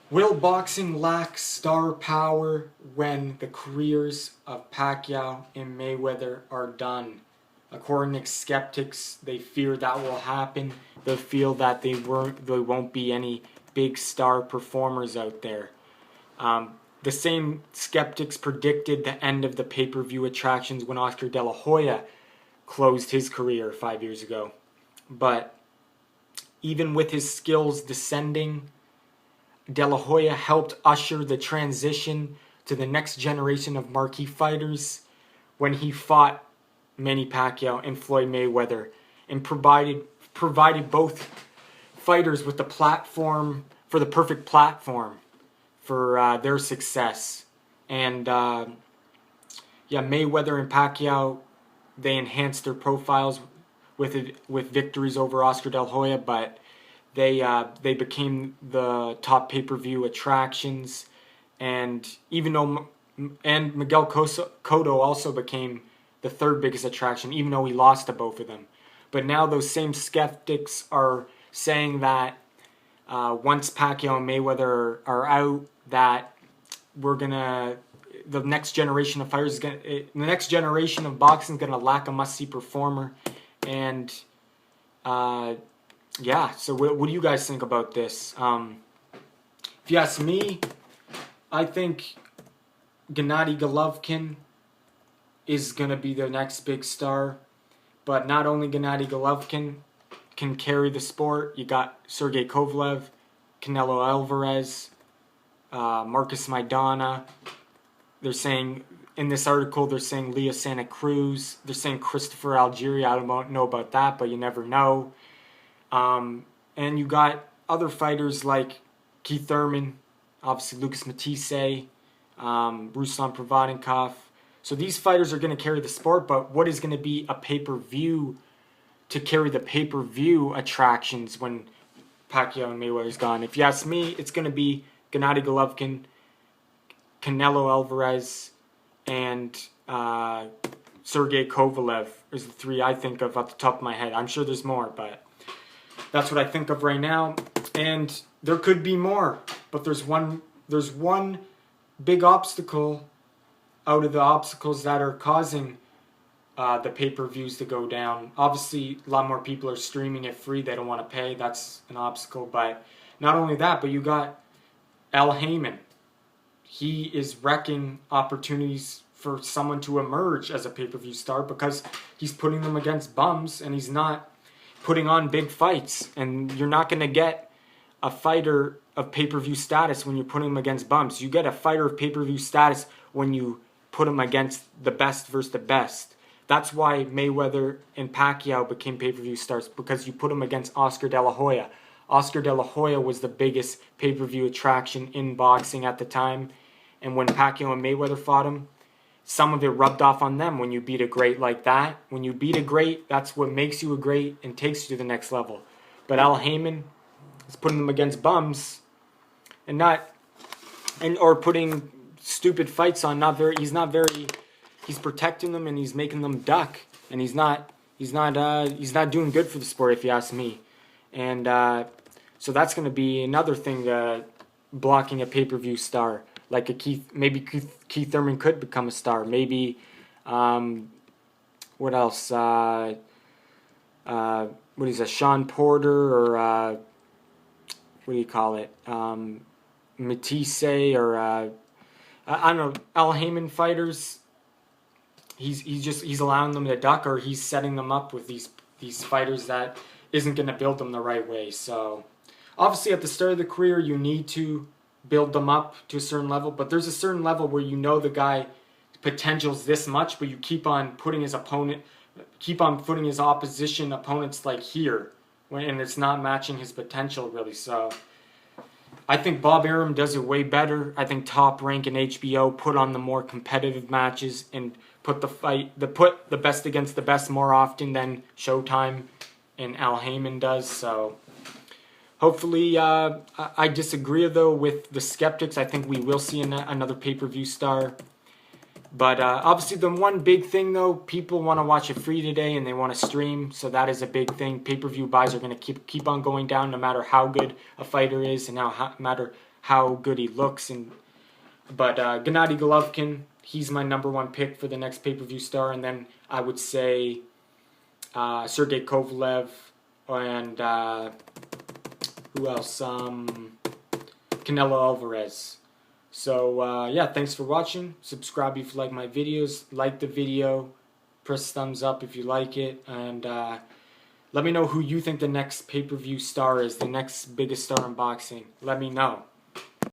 Will boxing lack star power when the careers of Pacquiao and Mayweather are done? According to skeptics, they fear that will happen. They feel that there won't be any big star performers out there. The same skeptics predicted the end of the pay-per-view attractions when Oscar De La Hoya closed his career 5 years ago. But even with his skills descending, De La Hoya helped usher the transition to the next generation of marquee fighters when he fought Manny Pacquiao and Floyd Mayweather, and provided both fighters with the platform for the perfect platform for their success. And Mayweather and Pacquiao, they enhanced their profiles with victories over Oscar De La Hoya, but they became the top pay-per-view attractions, and Miguel Cotto also became the third biggest attraction, even though he lost to both of them. But now those same skeptics are saying that once Pacquiao and Mayweather are out, that the next generation of fighters the next generation of boxing is gonna lack a must-see performer, and so what do you guys think about this? If you ask me, I think Gennady Golovkin is going to be the next big star. But not only Gennady Golovkin can carry the sport, you got Sergey Kovalev, Canelo Alvarez, Marcus Maidana. They're saying, in this article, they're saying Leo Santa Cruz. They're saying Christopher Algieri. I don't know about that, but you never know. And you got other fighters like Keith Thurman, obviously Lucas Matisse, Ruslan Provodnikov. So these fighters are going to carry the sport, but what is going to be a pay-per-view to carry the pay-per-view attractions when Pacquiao and Mayweather is gone? If you ask me, it's going to be Gennady Golovkin, Canelo Alvarez, and Sergey Kovalev is the three I think of off the top of my head. I'm sure there's more, but that's what I think of right now. And there could be more, but there's one big obstacle out of the obstacles that are causing the pay-per-views to go down. Obviously, a lot more people are streaming it free. They don't want to pay. That's an obstacle. But not only that, but you got Al Heyman. He is wrecking opportunities for someone to emerge as a pay-per-view star because he's putting them against bums and he's not putting on big fights. And you're not going to get a fighter of pay-per-view status when you're putting him against bums. You get a fighter of pay-per-view status when you put him against the best versus the best. That's why Mayweather and Pacquiao became pay-per-view stars, because you put him against Oscar De La Hoya. Oscar De La Hoya was the biggest pay-per-view attraction in boxing at the time. And when Pacquiao and Mayweather fought him, some of it rubbed off on them. When you beat a great like that, when you beat a great, that's what makes you a great and takes you to the next level. But Al Heyman is putting them against bums or putting stupid fights on. He's protecting them and he's making them duck, and he's not doing good for the sport, if you ask me. And so that's going to be another thing blocking a pay-per-view star. Like Keith Thurman could become a star. Maybe what else? What is it? Sean Porter, or what do you call it? Matisse, or I don't know. Al Heyman fighters. He's allowing them to duck, or he's setting them up with these fighters that isn't going to build them the right way. So obviously at the start of the career you need to build them up to a certain level, but there's a certain level where you know the guy potential's this much, but you keep on putting his opposition opponents like here, and it's not matching his potential really. So I think Bob Arum does it way better. I think Top Rank and HBO put on the more competitive matches and put the best against the best more often than Showtime and Al Heyman does. So hopefully, I disagree though with the skeptics. I think we will see another pay-per-view star. But obviously, the one big thing though, people want to watch it free today and they want to stream, so that is a big thing. Pay-per-view buys are going to keep on going down, no matter how good a fighter is and no matter how good he looks. But Gennady Golovkin, he's my number one pick for the next pay-per-view star, and then I would say Sergey Kovalev and who else? Canelo Alvarez. So, yeah, thanks for watching. Subscribe if you like my videos. Like the video. Press thumbs up if you like it. And let me know who you think the next pay-per-view star is. The next biggest star in boxing. Let me know.